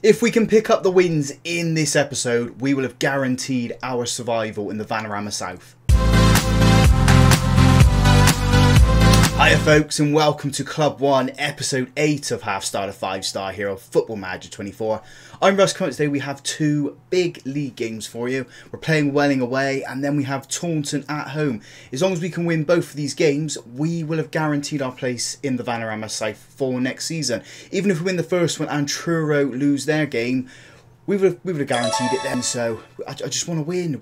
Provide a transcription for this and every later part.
If we can pick up the wins in this episode, we will have guaranteed our survival in the Vanarama South. Hiya folks, and welcome to Club 1, Episode 8 of Half Star to 5 Star Hero Football Manager 24. I'm Russ. Today we have two big league games for you. We're playing Welling away, and then we have Taunton at home. As long as we can win both of these games, we will have guaranteed our place in the Vanarama South for next season. Even if we win the first one and Truro lose their game, we would have guaranteed it then. So I just want to win.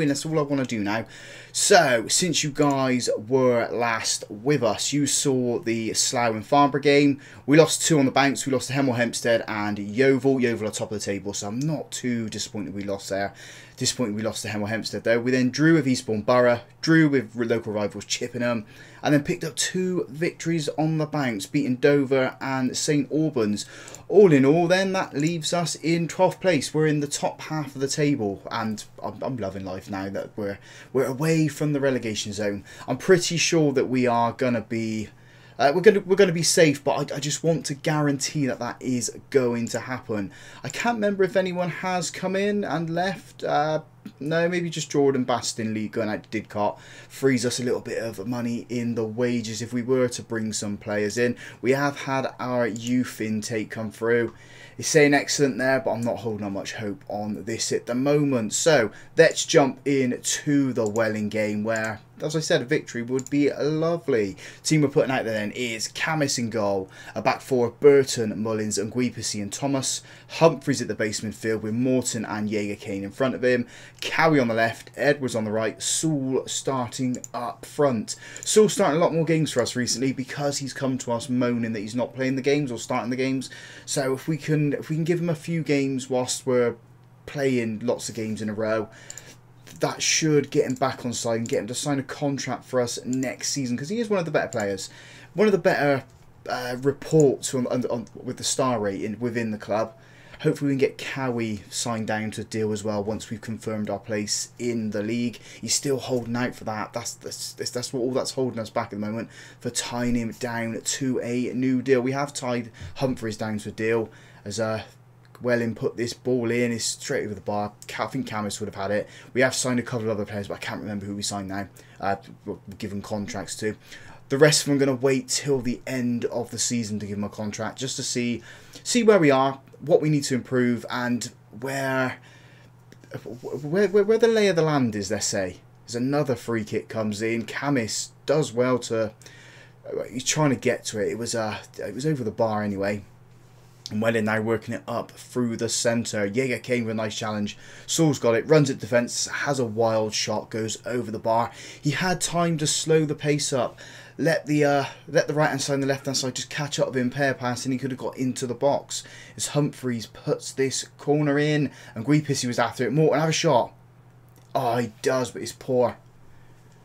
That's all I want to do now. So since you guys were last with us, you saw the Slough and Farnborough game. We lost 2 on the bounce. We lost to Hemel Hempstead and Yeovil. Yeovil are top of the table, so I'm not too disappointed we lost there. Disappointed we lost to Hemel Hempstead though. We then drew with Eastbourne Borough, drew with local rivals Chippenham, and then picked up 2 victories on the bounce, beating Dover and St Albans. All in all then, that leaves us in 12th place. We're in the top half of the table, and I'm loving life now that we're away from the relegation zone. I'm pretty sure that we are gonna be we're gonna be safe, but I just want to guarantee that that is going to happen. I can't remember if anyone has come in and left. No, maybe just Jordan Bastinley going out to Didcot frees us a little bit of money in the wages if we were to bring some players in. We have had our youth intake come through. It's saying excellent there, but I'm not holding on much hope on this at the moment. So let's jump into the Welling game where, as I said, a victory would be lovely. Team we're putting out there then is Camis in goal, a back four of Burton, Mullins, and Guipasi and Thomas. Humphreys at the base midfield with Morton and Jaeger Kane in front of him. Cowie on the left, Edwards on the right, Sewell starting up front. Sewell's starting a lot more games for us recently because he's come to us moaning that he's not playing the games or starting the games. So if we can give him a few games whilst we're playing lots of games in a row, that should get him back on side and get him to sign a contract for us next season, because he is one of the better players, one of the better reports with the star rating within the club. Hopefully we can get Cowie signed down to a deal as well once we've confirmed our place in the league. He's still holding out for that. That's what all that's holding us back at the moment, for tying him down to a new deal. We have tied Humphreys down to a deal as Welling put this ball in. It's straight over the bar. I think Camis would have had it. We have signed a couple of other players, but I can't remember who we signed now. We'll give them contracts to. The rest of them I'm going to wait till the end of the season to give them a contract, just to see where we are, what we need to improve, and where the lay of the land is, let's say. There's another free kick comes in. Camis does well to. He's trying to get to it. It was over the bar anyway. And Welling now working it up through the centre. Jaeger Kane with a nice challenge. Saul's got it, runs at defence, has a wild shot, goes over the bar. He had time to slow the pace up, let the right hand side and the left hand side just catch up with him, pair pass, and he could have got into the box. As Humphreys puts this corner in, and Guipasi was after it. Morton have a shot. Oh, he does, but it's poor.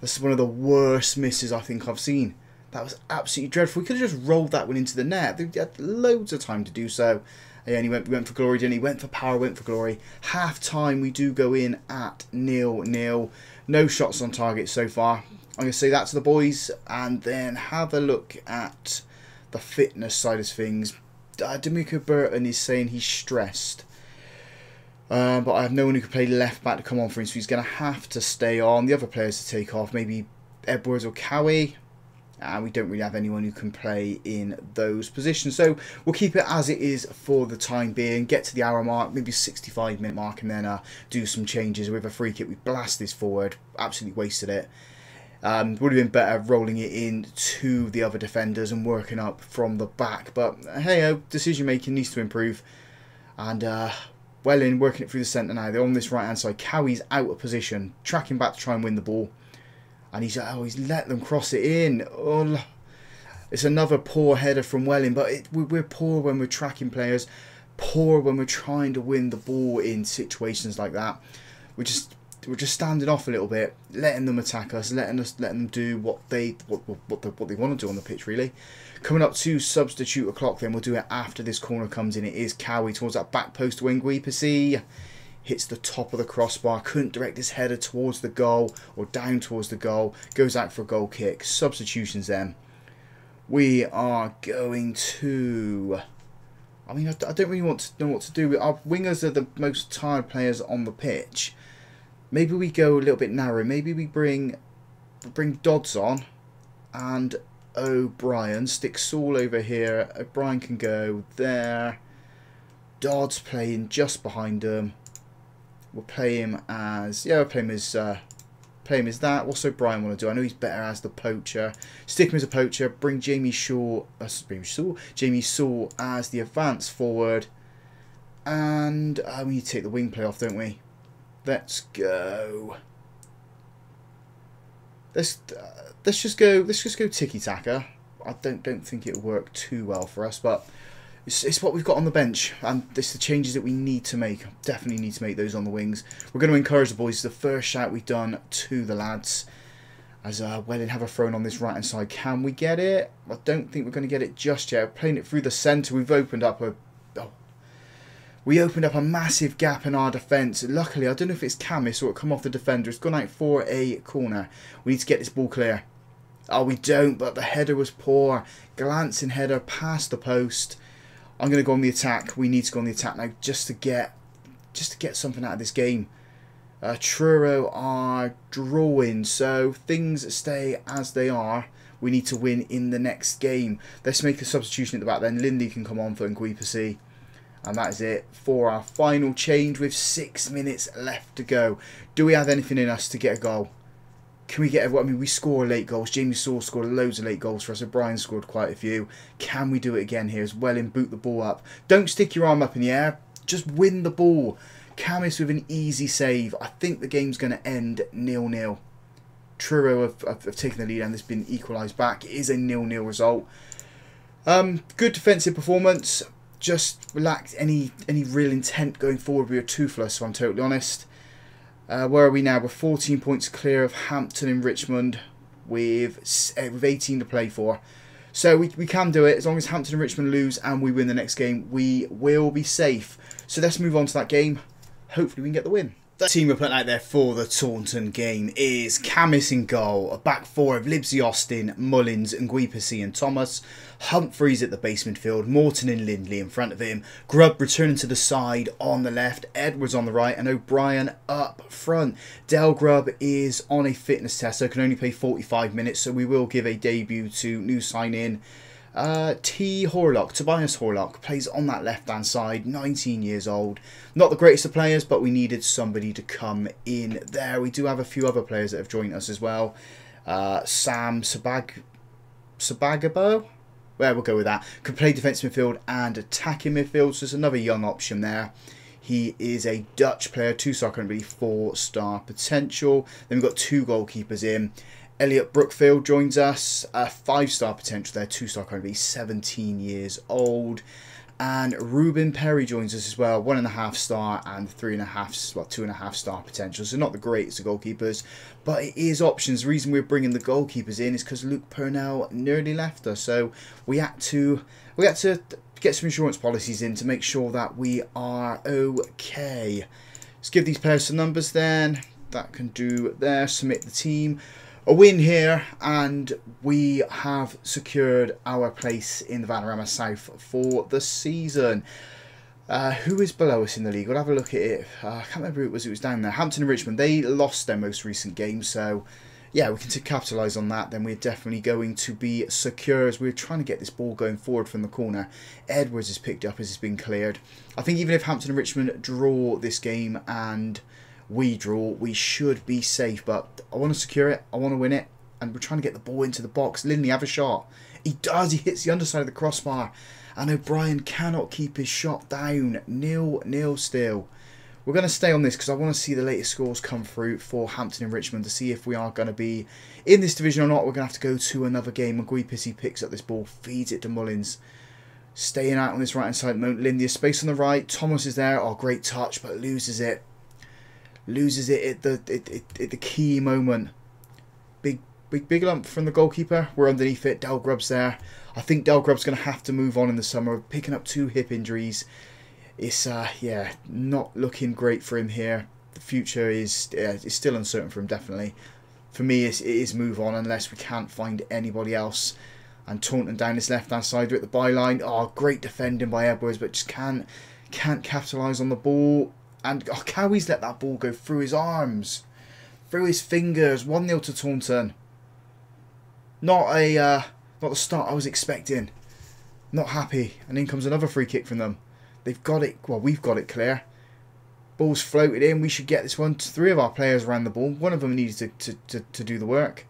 This is one of the worst misses I think I've seen. That was absolutely dreadful. We could have just rolled that one into the net. They had loads of time to do so. And he went for glory, didn't he? Went for power, went for glory. Half time, we do go in at 0-0. No shots on target so far. I'm going to say that to the boys, and then have a look at the fitness side of things. D'Amico Burton is saying he's stressed. But I have no one who can play left back to come on for him, so he's going to have to stay on. The other players to take off, maybe Edwards or Cowie. And we don't really have anyone who can play in those positions. So we'll keep it as it is for the time being. Get to the hour mark, maybe 65-minute mark, and then do some changes. With a free kick, we blast this forward. Absolutely wasted it. Would have been better rolling it in to the other defenders and working up from the back. But hey, decision making needs to improve. And Welling working it through the centre now. They're on this right hand side. Cowie's out of position, tracking back to try and win the ball. And he's let them cross it in. Oh, it's another poor header from Welling. But we're poor when we're tracking players. Poor when we're trying to win the ball in situations like that. We're just standing off a little bit, letting them attack us, letting them do what they want to do on the pitch. Really, coming up to substitute o'clock. Then we'll do it after this corner comes in. It is Cowie towards that back post to Guipasi. Hits the top of the crossbar, couldn't direct his header towards the goal or down towards the goal, goes out for a goal kick. Substitutions then. We are going to I mean, I don't really want to know what to do. Our wingers are the most tired players on the pitch. Maybe we go a little bit narrow. Maybe we bring Dodds on and O'Brien. Stick Saul over here. O'Brien can go there. Dodds playing just behind him. We'll play him as... Yeah, we'll play him as that. What's O'Brien want to do? I know he's better as the poacher. Stick him as a poacher. Bring Jamie Saul as the advance forward. And we need to take the wing play off, don't we? Let's go. Let's just go tiki-taka. I don't think it'll work too well for us, but it's what we've got on the bench, and it's the changes that we need to make. Definitely need to make those on the wings. We're going to encourage the boys. It's the first shout we've done to the lads. As Welling have a throw on this right hand side. Can we get it? I don't think we're going to get it just yet. We're playing it through the centre. We've opened up a massive gap in our defence. Luckily, I don't know if it's Camis or it'll come off the defender. It's gone out for a corner. We need to get this ball clear. Oh, we don't, but the header was poor. Glancing header past the post. I'm going to go on the attack. We need to go on the attack now just to get something out of this game. Truro are drawing, so things stay as they are. We need to win in the next game. Let's make a substitution at the back then. Lindy can come on for Nguipasi. And that is it for our final change with 6 minutes left to go. Do we have anything in us to get a goal? Can we get I mean, we score late goals. Jamie Saul scored loads of late goals for us. O'Brien scored quite a few. Can we do it again here as well and boot the ball up? Don't stick your arm up in the air. Just win the ball. Camis with an easy save. I think the game's going to end 0-0. Truro have taken the lead and it's been equalised back. It is a 0-0 result. Good defensive performance. Just lacked any real intent going forward. We were toothless, if I'm totally honest. Where are we now? We're 14 points clear of Hampton and Richmond with 18 to play for. So we can do it. As long as Hampton and Richmond lose and we win the next game, we will be safe. So let's move on to that game. Hopefully we can get the win. The team we're putting out there for the Taunton game is Camis in goal, a back four of Libsey, Austin, Mullins, Nguipasi and Thomas, Humphreys at the base midfield, Morton and Lindley in front of him, Grubb returning to the side on the left, Edwards on the right and O'Brien up front. Del Grubb is on a fitness test, so can only play 45 minutes, so we will give a debut to new sign-in Tobias Horlock plays on that left hand side, 19 years old. Not the greatest of players, but we needed somebody to come in there. We do have a few other players that have joined us as well. Sam Sabagabo, well, we'll go with that. Can play defensive midfield and attacking midfield, so there's another young option there. He is a Dutch player, 2-star currently, 4-star potential. Then we've got 2 goalkeepers in. Elliot Brookfield joins us, a 5-star potential there, 2-star currently, 17 years old. And Ruben Perry joins us as well, 1.5-star and 2.5-star potential. So not the greatest of goalkeepers, but it is options. The reason we're bringing the goalkeepers in is because Luke Purnell nearly left us. So we had to get some insurance policies in to make sure that we are okay. Let's give these players some numbers then. That can do there, submit the team. A win here and we have secured our place in the Vanarama South for the season. Who is below us in the league? We'll have a look at it. I can't remember who it was down there. Hampton and Richmond, they lost their most recent game, so yeah, we can capitalise on that. Then we're definitely going to be secure as we're trying to get this ball going forward from the corner. Edwards is picked up as it's been cleared. I think even if Hampton and Richmond draw this game and we draw, we should be safe, but I want to secure it, I want to win it, and we're trying to get the ball into the box. Lindley, have a shot. He does, he hits the underside of the crossbar, and O'Brien cannot keep his shot down. 0-0 still. We're going to stay on this because I want to see the latest scores come through for Hampton and Richmond to see if we are going to be in this division or not. We're going to have to go to another game. Nguipasi picks up this ball, feeds it to Mullins. Staying out on this right hand side at the moment. Lindley, a space on the right. Thomas is there. Oh, great touch, but loses it. Loses it at the key moment. Big lump from the goalkeeper. We're underneath it. Del Grubb's there. I think Del Grubb's going to have to move on in the summer. Picking up 2 hip injuries. It's yeah, not looking great for him here. The future is still uncertain for him, definitely. For me, it is move on unless we can't find anybody else. And Taunton down his left-hand side at the byline. Oh, great defending by Edwards, but just can't capitalise on the ball. And Cowie's let that ball go through his arms, through his fingers. 1-0 to Taunton. Not the start I was expecting. Not happy. And in comes another free kick from them. They've got it. Well, we've got it clear. Ball's floated in. We should get this one. 3 of our players ran the ball. One of them needed to do the work.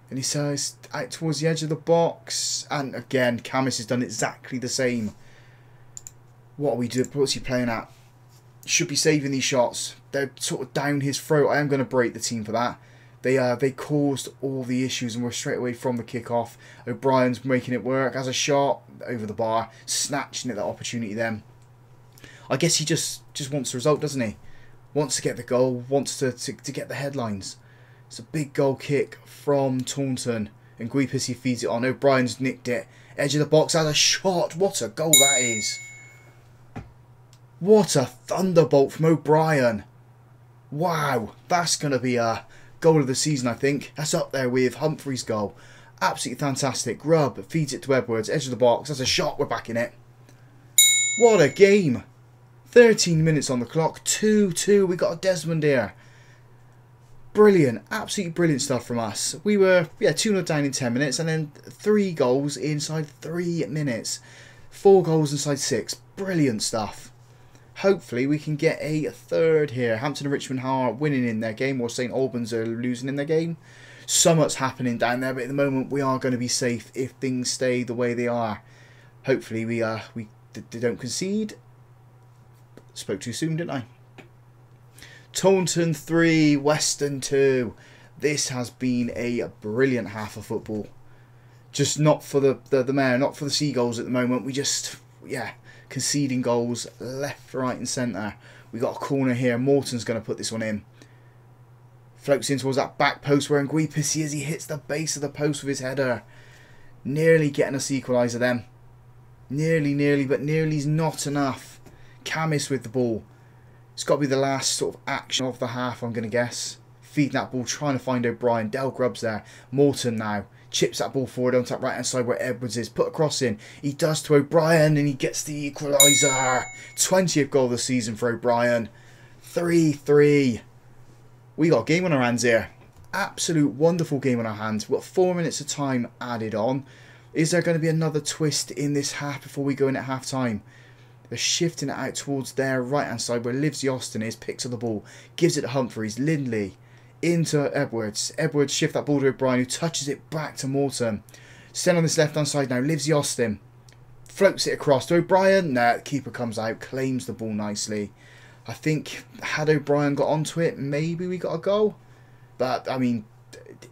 And he says out towards the edge of the box. And again, Camis has done exactly the same. What are we doing? What's he playing at? Should be saving these shots. They're sort of down his throat. I am going to break the team for that. They caused all the issues and we're straight away from the kick-off. O'Brien's making it work as a shot over the bar, snatching at that opportunity then. I guess he just wants the result, doesn't he? Wants to get the goal, wants to get the headlines. It's a big goal kick from Taunton and Guipisi feeds it on. O'Brien's nicked it. Edge of the box as a shot. What a goal that is. What a thunderbolt from O'Brien. Wow, that's going to be a goal of the season, I think. That's up there with Humphrey's goal. Absolutely fantastic. Grubb feeds it to Edwards. Edge of the box. That's a shot. We're back in it. What a game. 13 minutes on the clock. 2-2. We got a Desmond here. Brilliant. Absolutely brilliant stuff from us. We were 2-0 down in 10 minutes and then 3 goals inside 3 minutes. 4 goals inside 6. Brilliant stuff. Hopefully we can get a third here. Hampton and Richmond are winning in their game, or St Albans are losing in their game. So much happening down there, but at the moment we are going to be safe if things stay the way they are. Hopefully they don't concede. Spoke too soon, didn't I? Taunton 3, Weston 2. This has been a brilliant half of football. Just not for the Mare, not for the Seagulls at the moment. We just, conceding goals left, right and centre. We got a corner here. Morton's going to put this one in. Floats in towards that back post where Nguipisi is. He hits the base of the post with his header. Nearly getting us equaliser then. Nearly, but nearly's not enough. Camis with the ball. It's got to be the last sort of action of the half, I'm going to guess. Feeding that ball, trying to find O'Brien. Del Grubb's there. Morton now. Chips that ball forward onto that right hand side where Edwards is. Put a cross in. He does to O'Brien and he gets the equaliser. 20th goal of the season for O'Brien. 3-3. We got a game on our hands here. Absolute wonderful game on our hands. We've got 4 minutes of time added on. Is there going to be another twist in this half before we go in at half time? They're shifting it out towards their right hand side where Livesey Austin is. Picks up the ball. Gives it to Humphreys. Lindley. Into Edwards. Edwards shift that ball to O'Brien who touches it back to Morton. Stand on this left hand side now. Livesey Austin. Floats it across to O'Brien. Nah, the keeper comes out. Claims the ball nicely. I think had O'Brien got onto it, maybe we got a goal. But, I mean,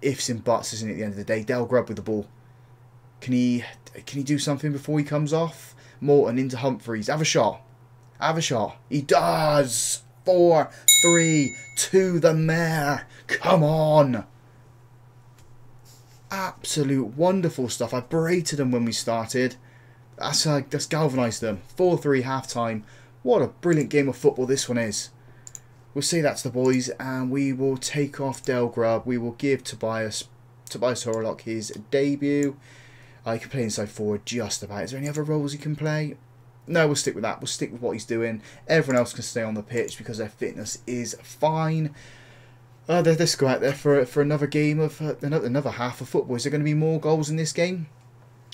ifs and buts, isn't it, at the end of the day? Del Grubb with the ball. Can he do something before he comes off? Morton into Humphreys. Have a shot. Have a shot. He does. 4-3 to the Mare. Come on. Absolute wonderful stuff. I berated them when we started. That's galvanised them. 4-3 half time. What a brilliant game of football this one is. We'll say that to the boys and we will take off Del Grubb. We will give Tobias Horlock his debut. He can play inside forward just about. Is there any other roles he can play? No, we'll stick with that. We'll stick with what he's doing. Everyone else can stay on the pitch because their fitness is fine. Let's go out there for another game of another half of football. Is there going to be more goals in this game?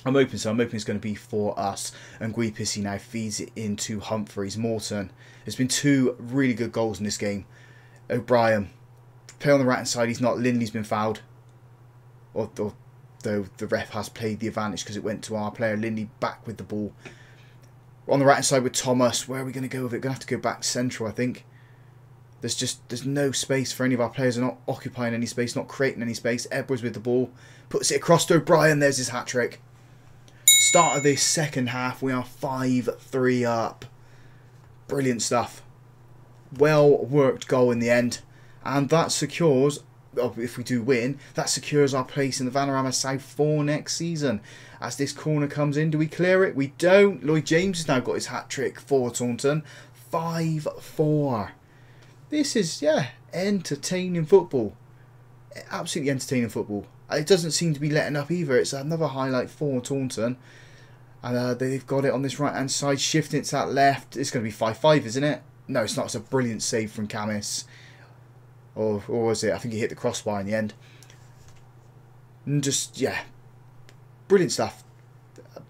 I'm hoping so. I'm hoping it's going to be for us. And Nguipisi now feeds it into Humphreys. Morton. There's been 2 really good goals in this game. O'Brien. Play on the right hand side. He's not. Lindley's been fouled. Though the ref has played the advantage because it went to our player. Lindley back with the ball. On the right hand side with Thomas. Where are we going to go with it? Going to have to go back central, I think. There's no space for any of our players. They're not occupying any space, not creating any space. Edwards with the ball. Puts it across to O'Brien. There's his hat-trick. Start of this second half. We are 5-3 up. Brilliant stuff. Well worked goal in the end. And that secures, if we do win, that secures our place in the Vanarama South 4 next season. As this corner comes in, do we clear it? We don't. Lloyd James has now got his hat-trick for Taunton. 5-4. This is, entertaining football. Absolutely entertaining football. It doesn't seem to be letting up either. It's another highlight for Taunton. And they've got it on this right-hand side, shifting it to that left. It's going to be 5-5, isn't it? No, it's not. It's a brilliant save from Camis. Or was it? I think he hit the crossbar in the end. And just, yeah, brilliant stuff.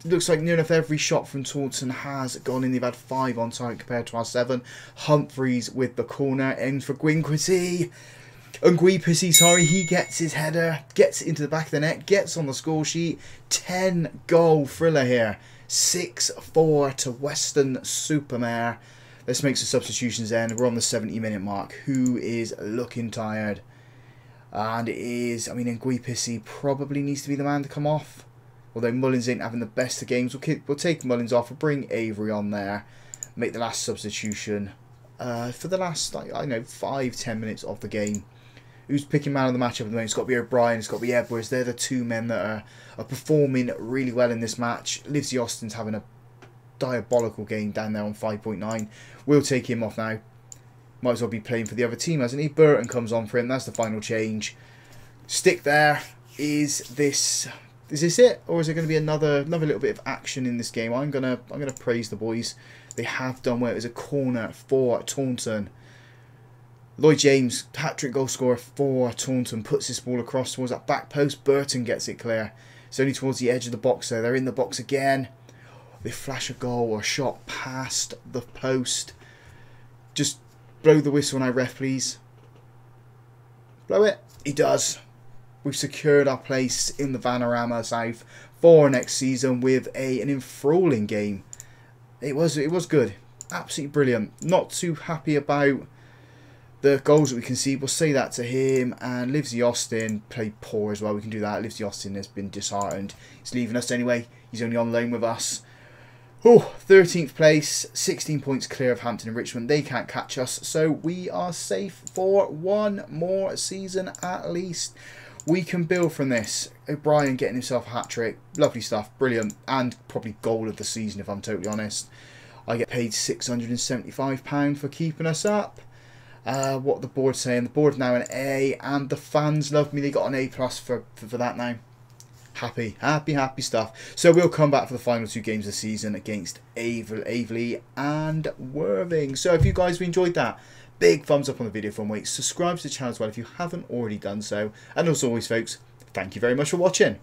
Looks like near enough every shot from Taunton has gone in. They've had 5 on target compared to our 7. Humphreys with the corner. Aims for Gwynquissy. Nguipissy, sorry, he gets his header, gets into the back of the net, gets on the score sheet. 10-goal thriller here. 6-4 to Weston Supermare. Let's make some substitutions then. We're on the 70-minute mark. Who is looking tired? And it is, I mean, Nguipissy probably needs to be the man to come off. Although Mullins ain't having the best of games. We'll take Mullins off. We'll bring Avery on there. Make the last substitution for the last, I don't know, 5-10 minutes of the game. Who's picking man of the match at the moment? It's got to be O'Brien, it's got to be Edwards. They're the 2 men that are performing really well in this match. Livesey Austin's having a diabolical game down there on 5.9. We'll take him off now. Might as well be playing for the other team, hasn't he? Burton comes on for him. That's the final change. Stick there. Is this it? Or is there going to be another little bit of action in this game? I'm gonna praise the boys. They have done well. It was a corner for Taunton. Lloyd James, hat-trick goal scorer for Taunton, puts this ball across towards that back post. Burton gets it clear. It's only towards the edge of the box there. They're in the box again. They flash a goal or a shot past the post. Just blow the whistle now, ref, please. Blow it. He does. We've secured our place in the Vanarama South for next season with an enthralling game. It was good. Absolutely brilliant. Not too happy about the goals that we can see. We'll say that to him. And Livesey Austin played poor as well. We can do that. Livesey Austin has been disheartened. He's leaving us anyway. He's only on loan with us. Oh, 13th place. 16 points clear of Hampton and Richmond. They can't catch us. So we are safe for one more season at least. We can build from this. O'Brien getting himself a hat-trick. Lovely stuff. Brilliant. And probably goal of the season if I'm totally honest. I get paid £675 for keeping us up. What the board's saying. The board's now an A, and the fans love me. They got an A+ for that now. Happy stuff. So we'll come back for the final 2 games of the season against Aveley and Worthing. So if you guys have enjoyed that, big thumbs up on the video for me. Subscribe to the channel as well if you haven't already done so. And as always, folks, thank you very much for watching.